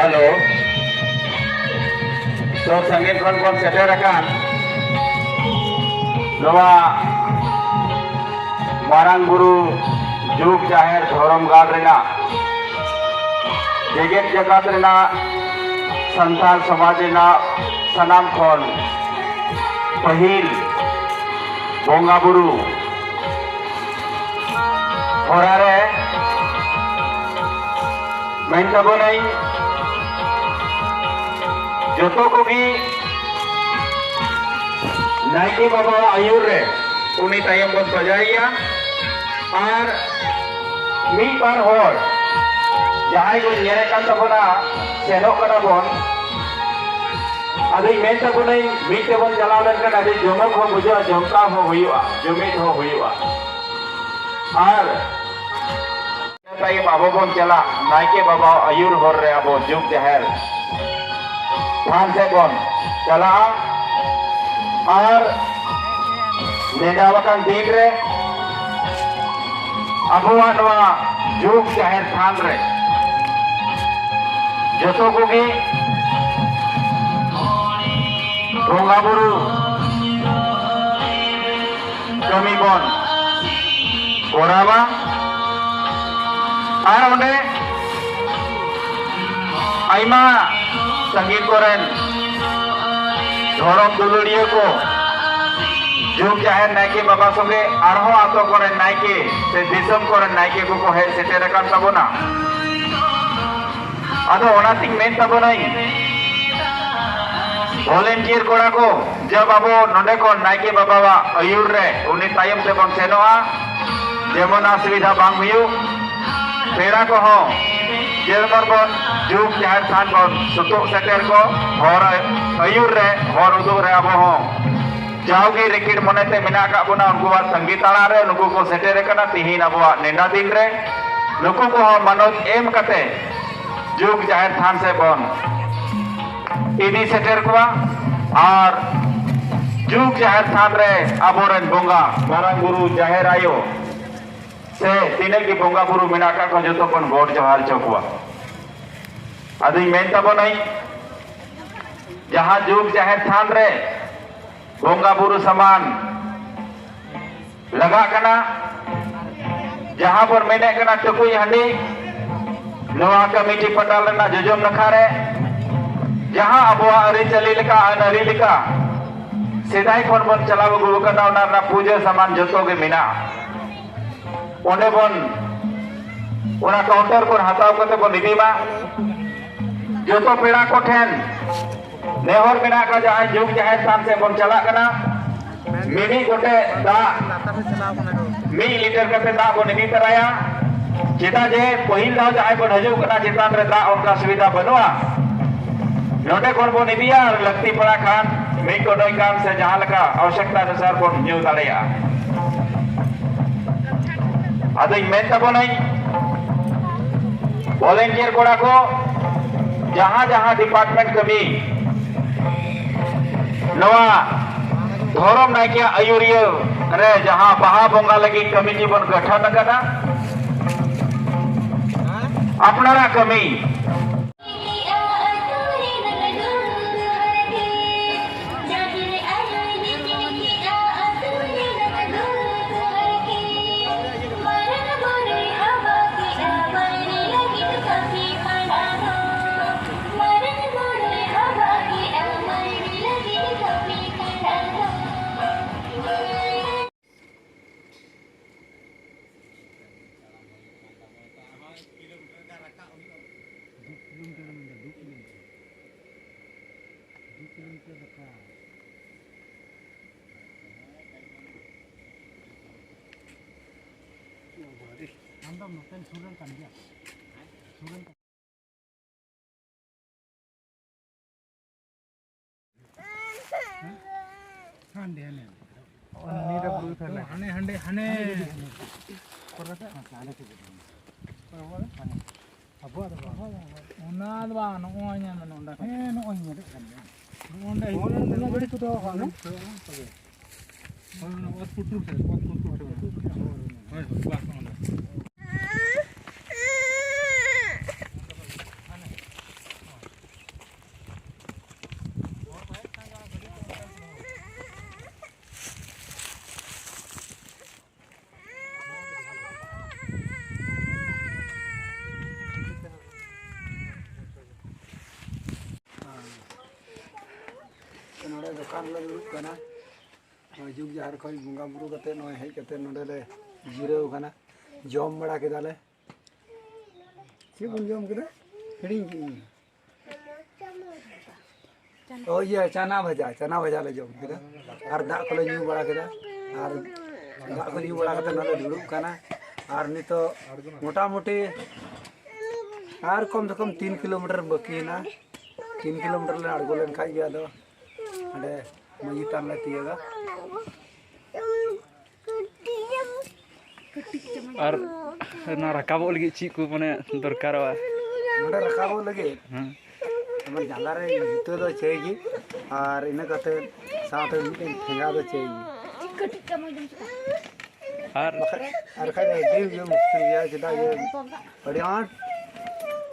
Halo. So sangin kon seterakan Noa Marang Guru Juk Jaher Dhorom Gal Rena Jeget Jagat Rena Santal Samaj Rena Sanam Khon Pahil Bonga Buru Horare main tabonai joto kogi naiki baba ayur re uni tayam bon bajaiya ar mi par hor jahai ko nyere kan tabona senok kana bon adai main tabonai mi te bon jalao len kan adai jomok ho bujo jomka ho huyua jomit ho huyua ar abo bon chala naike baba ayur hor re abo juk jaher than se bon chala ar nedawakan din re abo noa juk jaher than re joto kogi bonga buru kami bon koraba ar onde aima sangit koren dhorom dululiya ko juk jaher naike baba songe arho ato koren naike se disom koren naike ko he seterakan tabona ado onating men tabonai volunteer kora ko jab abo nonde kon naike baba wa ayur re uni tayam te bon senoa jemon asubidha bang huyu पेड़ा को हो जेलमर बन जुग जाहिर थान बन सुतुक shutter को हर अयुर रे हर उदुग रे अब हो जाओगी रेकिड मनेते मिना का बुना उनको बात संगीत आला रे नुकु को सेटर कना तिहिन अबवा नेंडा दिन रे नुकु को हो मनोज एम कते जुग जाहिर थान से बन इदी सेटर को और जुग जाहिर थान रे अबोरन बोंगा मारंग गुरु जाहिर आयो से तीने की बोंगा बुरु मिनाका को जो तो कौन गोट जवार चौकुआ अभी मेन तब नहीं जहाँ जुग जाहिर थान रे बोंगा बुरु समान लगा कना जहाँ पर मेने कना टुकुई हंडी नवा कमिटी पंडाल ना जोजम नखारे जहाँ अबुआ अरी चली लिका अनरी लिका सिदाई कौन बन चलाव गुरु कना उनार ना पूजा समान जोतो के मिना ओने बन उना काउंटर को हताव कते बन निदिमा जोतो पेड़ा को ठेन नेहर मेना का जहां जुग जाहिर थान से बन चला कना मिनी गोटे दा मी लीटर कते दा बन निदि तराया चेता जे पहिल दाव जहां बन हजू कना चेतान रे दा उनका सुविधा बनवा नोडे कोन बन निदिया लगती पड़ा खान मी को दोई काम से जहां लगा आवश्यकता अनुसार बन न्यू दाड़िया अदई मेन तब नहीं वॉलंटियर कोड़ा को जहां जहां डिपार्टमेंट कमी नवा धोरम नाइकिया आयुरिया रे जहां बहा बोंगा लगी कमिटी बन गठन कना अपनारा कमी दुकान ले दुरुब कना जुग जहर खय बुंगा बुरु कते नय हेज कते नोडे ले जिराव कना जम बड़ा केदाले ची बुन जम केदा हिडिंग की ओ ये चना भजा ले जम केदा आर दा को ले न्यू बड़ा केदा आर दा को न्यू बड़ा कते नले दुरुब कना आर नितो मोटा मोटी आर कम से कम 3 किलोमीटर बाकी ना 3 किलोमीटर ले अड़गो लेन खाई गया दो अरे मजी तान ले तियगा और ना रकाबो लगी ची को माने दरकारवा नोडे रकाबो लगे हमर जाला रे जुतो दो चाहिए और इना कते साथे मिटे ठेंगा दो चाहिए और खाई ड्रीम जो मुश्किल गया जदा ये बड़ी आठ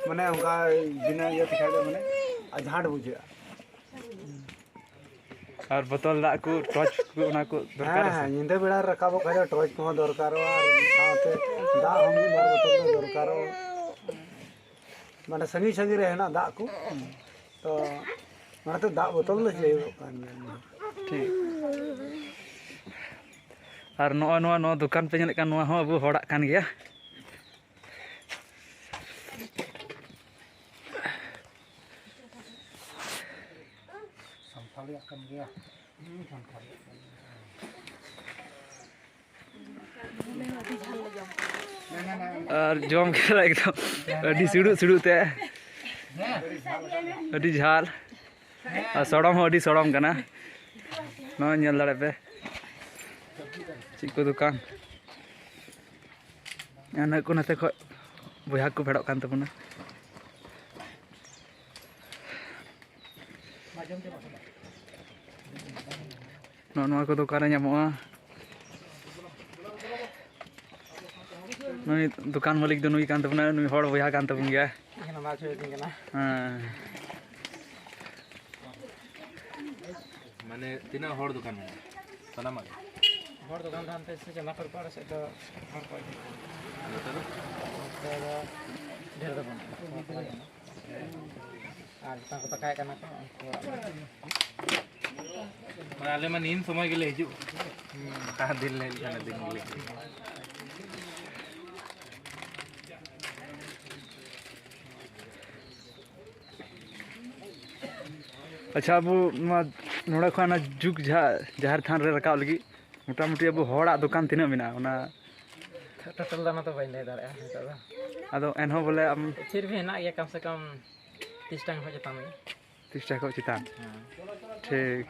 माने उनका बिना ये खाई दो माने अझाट बुझे और बोतल दा को टॉर्च को ना को दरकार हां निंदे बेड़ा रकाबो खाई टॉर्च को दरकार और साथे दा हम बार बोतल दरकार माने संगी संगी रहे ना दा को तो माने तो दा बोतल ले चाहिए ठीक और नो दुकान पे नेल कान हो अब हड़ा कान गया संभाल kan dia और जम के एकदम अडी सिड़ू ते अडी झाल और सड़म हो अडी सड़म कना नो नेल दाड़े पे चिको दुकान अना को नते ख बया को फेड़ो कान तबना नोआ को दुकान ᱧᱟᱢᱚᱜᱼᱟ नुई दुकान मालिक दो नुई कान तबना नुई हड़ बया कान तबन गया एना माल छुए दिन कना हां माने तीना हड़ दुकान में सना मागे हर दुकान धान पे से जमा कर पार से तो हर कोई ढेर दबन आर ता को तकाय कना को माने आले मन इन समय गेले हिजु का दिन ले जाना दिन गेले अच्छा अब नोड़ा खाना जुग जहर थान रे रकाव लगी मोटा मोटी अब हड़ा दुकान तीना मिना ओना टोटल दाना तो बाइन ले दाड़ा तो आदो एनहो बोले हम फिर भी ना ये कम से कम 30 टाइम हो जाता में 30 टाका चितान ठीक